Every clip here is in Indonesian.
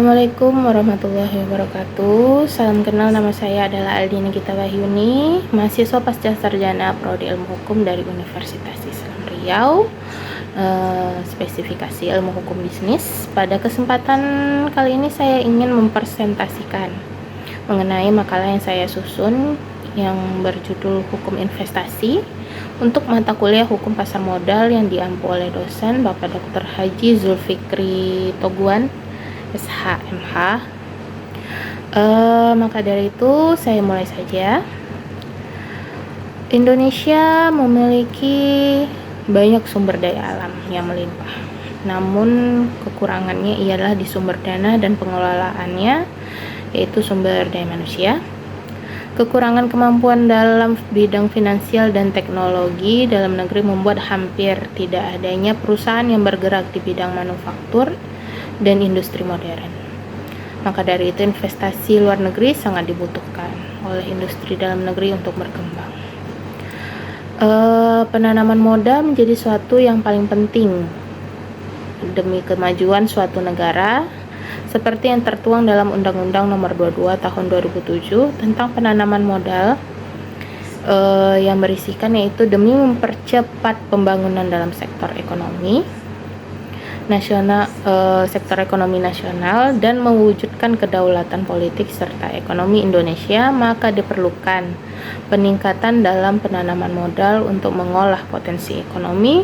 Assalamualaikum warahmatullahi wabarakatuh. Salam kenal, nama saya adalah Aldi Nikita Wahyuni, mahasiswa pasca sarjana Prodi Ilmu Hukum dari Universitas Islam Riau, spesifikasi ilmu hukum bisnis. Pada kesempatan kali ini saya ingin mempresentasikan mengenai makalah yang saya susun yang berjudul Hukum Investasi untuk mata kuliah Hukum Pasar Modal yang diampu oleh dosen Bapak Dr. Haji Zulfikri Toguan, SHMH. Maka dari itu saya mulai saja. Indonesia memiliki banyak sumber daya alam yang melimpah, namun kekurangannya ialah di sumber dana dan pengelolaannya, yaitu sumber daya manusia. Kekurangan kemampuan dalam bidang finansial dan teknologi dalam negeri membuat hampir tidak adanya perusahaan yang bergerak di bidang manufaktur dan industri modern. Maka dari itu investasi luar negeri sangat dibutuhkan oleh industri dalam negeri untuk berkembang. Penanaman modal menjadi suatu yang paling penting demi kemajuan suatu negara, seperti yang tertuang dalam Undang-Undang Nomor 22 Tahun 2007 tentang penanaman modal, yang berisikan yaitu demi mempercepat pembangunan dalam sektor ekonomi nasional, sektor ekonomi nasional, dan mewujudkan kedaulatan politik serta ekonomi Indonesia, maka diperlukan peningkatan dalam penanaman modal untuk mengolah potensi ekonomi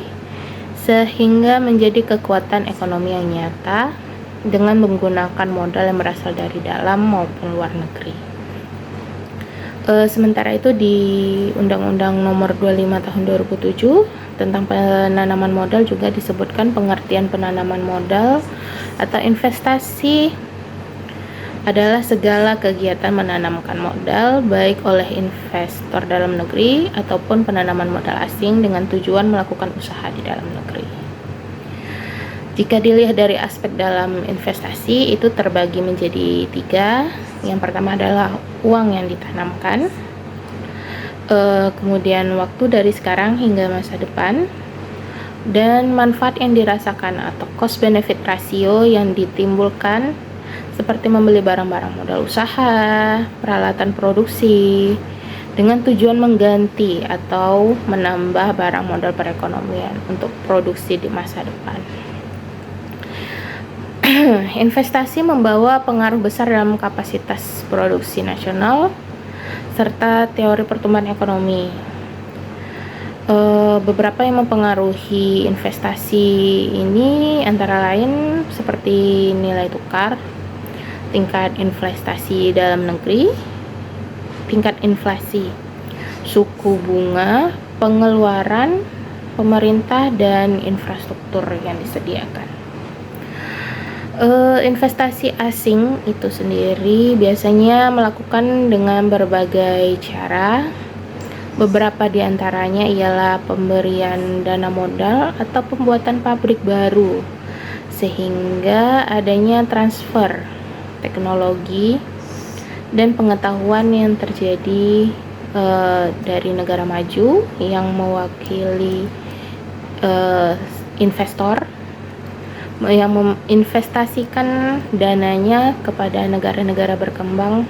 sehingga menjadi kekuatan ekonomi yang nyata dengan menggunakan modal yang berasal dari dalam maupun luar negeri. Sementara itu di Undang-Undang Nomor 25 Tahun 2007 tentang penanaman modal juga disebutkan pengertian penanaman modal atau investasi adalah segala kegiatan menanamkan modal baik oleh investor dalam negeri ataupun penanaman modal asing dengan tujuan melakukan usaha di dalam negeri. Jika dilihat dari aspek dalam investasi, itu terbagi menjadi 3. Yang pertama adalah uang yang ditanamkan, kemudian waktu dari sekarang hingga masa depan, dan manfaat yang dirasakan atau cost benefit ratio yang ditimbulkan, seperti membeli barang-barang modal usaha, peralatan produksi, dengan tujuan mengganti atau menambah barang modal perekonomian untuk produksi di masa depan. Investasi membawa pengaruh besar dalam kapasitas produksi nasional serta teori pertumbuhan ekonomi. Beberapa yang mempengaruhi investasi ini antara lain seperti nilai tukar, tingkat investasi dalam negeri, tingkat inflasi, suku bunga, pengeluaran pemerintah, dan infrastruktur yang disediakan. Investasi asing itu sendiri biasanya melakukan dengan berbagai cara. Beberapa di antaranya ialah pemberian dana modal atau pembuatan pabrik baru, sehingga adanya transfer teknologi dan pengetahuan yang terjadi dari negara maju yang mewakili investor yang menginvestasikan dananya kepada negara-negara berkembang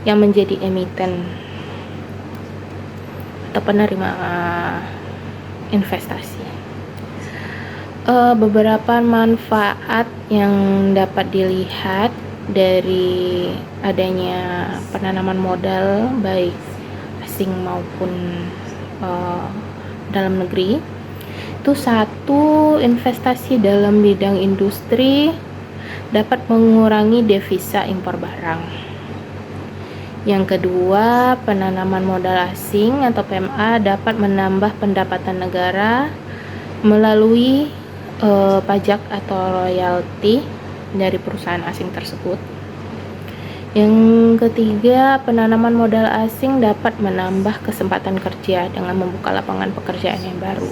yang menjadi emiten atau penerima investasi. Beberapa manfaat yang dapat dilihat dari adanya penanaman modal baik asing maupun dalam negeri itu: 1, investasi dalam bidang industri dapat mengurangi devisa impor barang. Yang kedua, penanaman modal asing atau PMA dapat menambah pendapatan negara melalui pajak atau royalti dari perusahaan asing tersebut. Yang ketiga, penanaman modal asing dapat menambah kesempatan kerja dengan membuka lapangan pekerjaan yang baru.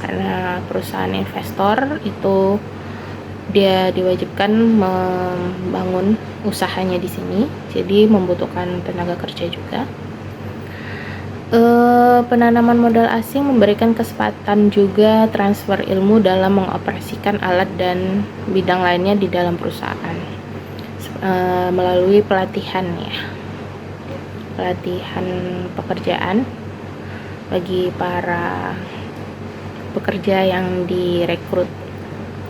Karena perusahaan investor itu dia diwajibkan membangun usahanya di sini, jadi membutuhkan tenaga kerja juga. Penanaman modal asing memberikan kesempatan juga transfer ilmu dalam mengoperasikan alat dan bidang lainnya di dalam perusahaan, melalui pelatihan ya, pelatihan pekerjaan bagi para pekerja yang direkrut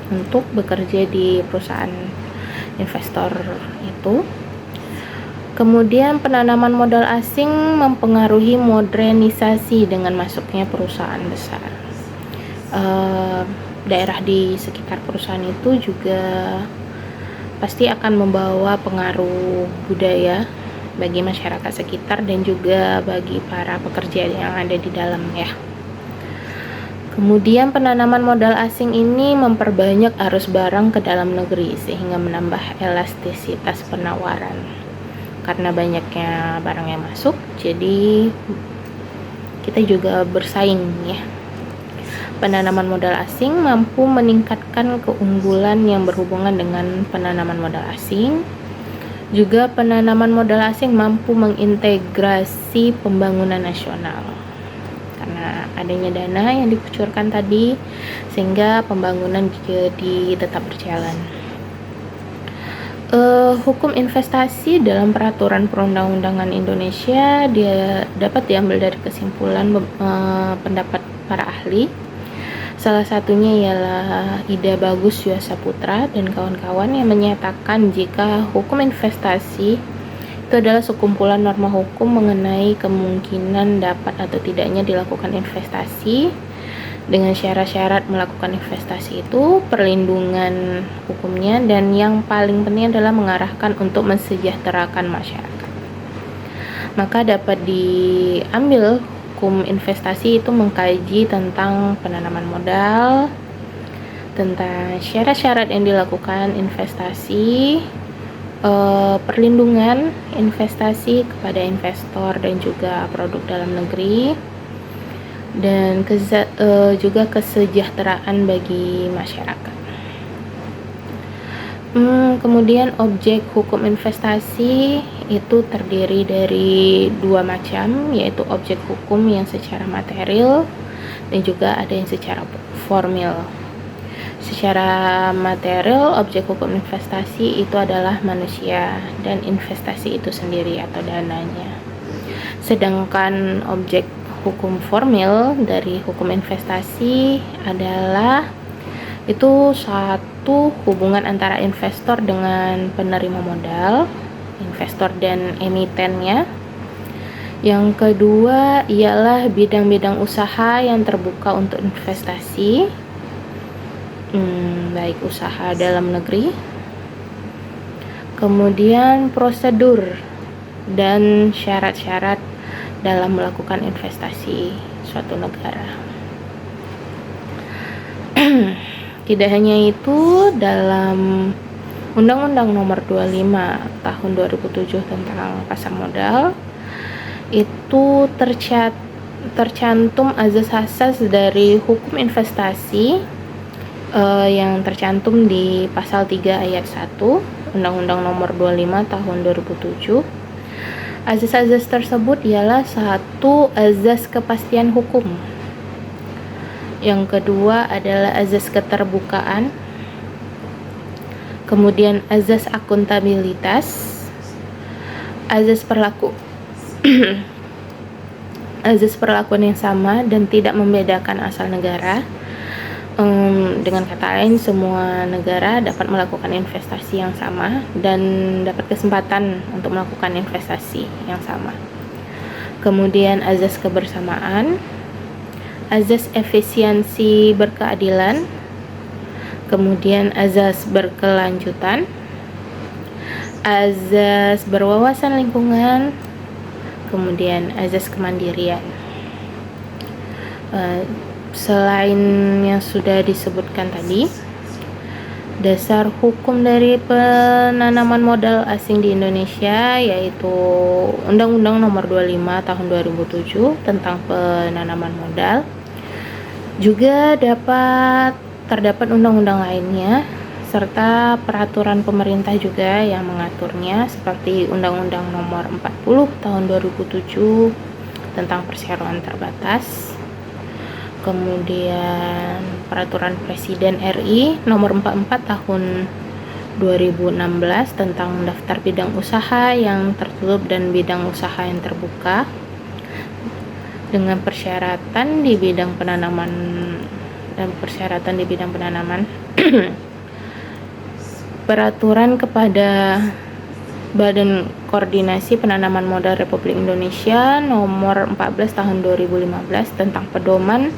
untuk bekerja di perusahaan investor itu. Kemudian penanaman modal asing mempengaruhi modernisasi dengan masuknya perusahaan besar. Daerah di sekitar perusahaan itu juga pasti akan membawa pengaruh budaya bagi masyarakat sekitar dan juga bagi para pekerja yang ada di dalam ya. Kemudian penanaman modal asing ini memperbanyak arus barang ke dalam negeri sehingga menambah elastisitas penawaran. Karena banyaknya barang yang masuk, jadi kita juga bersaing ya. Penanaman modal asing mampu meningkatkan keunggulan yang berhubungan dengan penanaman modal asing. Juga penanaman modal asing mampu mengintegrasi pembangunan nasional. Karena adanya dana yang dikucurkan tadi, sehingga pembangunan jadi tetap berjalan. Hukum investasi dalam peraturan perundang-undangan Indonesia dia dapat diambil dari kesimpulan pendapat para ahli. Salah satunya ialah Ida Bagus Yuasaputra dan kawan-kawan yang menyatakan jika hukum investasi itu adalah sekumpulan norma hukum mengenai kemungkinan dapat atau tidaknya dilakukan investasi. Dengan syarat-syarat melakukan investasi itu, perlindungan hukumnya, dan yang paling penting adalah mengarahkan untuk mensejahterakan masyarakat. Maka dapat diambil hukum investasi itu mengkaji tentang penanaman modal, tentang syarat-syarat yang dilakukan investasi, perlindungan investasi kepada investor dan juga produk dalam negeri, dan juga kesejahteraan bagi masyarakat. Kemudian objek hukum investasi itu terdiri dari dua macam, yaitu objek hukum yang secara material dan juga ada yang secara formil. Secara material, objek hukum investasi itu adalah manusia dan investasi itu sendiri atau dananya. Sedangkan objek hukum formil dari hukum investasi adalah itu satu, hubungan antara investor dengan penerima modal, investor dan emitennya. Yang kedua ialah bidang-bidang usaha yang terbuka untuk investasi, baik usaha dalam negeri. Kemudian prosedur dan syarat-syarat dalam melakukan investasi suatu negara. Tidak hanya itu, dalam Undang-Undang Nomor 25 Tahun 2007 tentang pasar modal itu tercantum azas-azas dari hukum investasi yang tercantum di pasal 3 ayat 1 Undang-Undang Nomor 25 Tahun 2007. Azas-azas tersebut ialah satu, azas kepastian hukum. Yang kedua adalah azas keterbukaan. Kemudian azas akuntabilitas, azas azas perlakuan yang sama dan tidak membedakan asal negara. Dengan kata lain, semua negara dapat melakukan investasi yang sama dan dapat kesempatan untuk melakukan investasi yang sama. Kemudian azas kebersamaan, azas efisiensi berkeadilan, kemudian azas berkelanjutan, azas berwawasan lingkungan, kemudian azas kemandirian. Selain yang sudah disebutkan tadi, dasar hukum dari penanaman modal asing di Indonesia yaitu Undang-Undang Nomor 25 Tahun 2007 tentang penanaman modal. Juga terdapat undang-undang lainnya serta peraturan pemerintah juga yang mengaturnya, seperti Undang-Undang Nomor 40 Tahun 2007 tentang perseroan terbatas. Kemudian peraturan Presiden RI nomor 44 tahun 2016 tentang daftar bidang usaha yang tertutup dan bidang usaha yang terbuka dengan persyaratan di bidang penanaman peraturan kepada Badan Koordinasi Penanaman Modal Republik Indonesia nomor 14 tahun 2015 tentang pedoman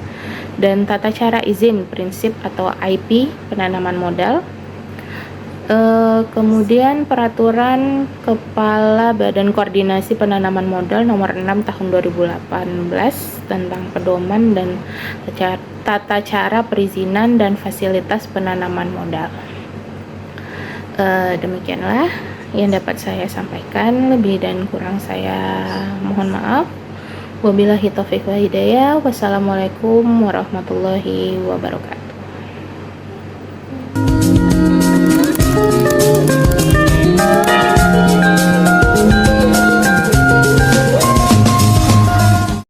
dan tata cara izin prinsip atau IP penanaman modal. Kemudian peraturan Kepala Badan Koordinasi Penanaman Modal nomor 6 tahun 2018 tentang pedoman dan tata cara perizinan dan fasilitas penanaman modal. Demikianlah yang dapat saya sampaikan, lebih dan kurang saya mohon maaf. Wabillahi taufiq wa hidayah. Wassalamualaikum warahmatullahi wabarakatuh.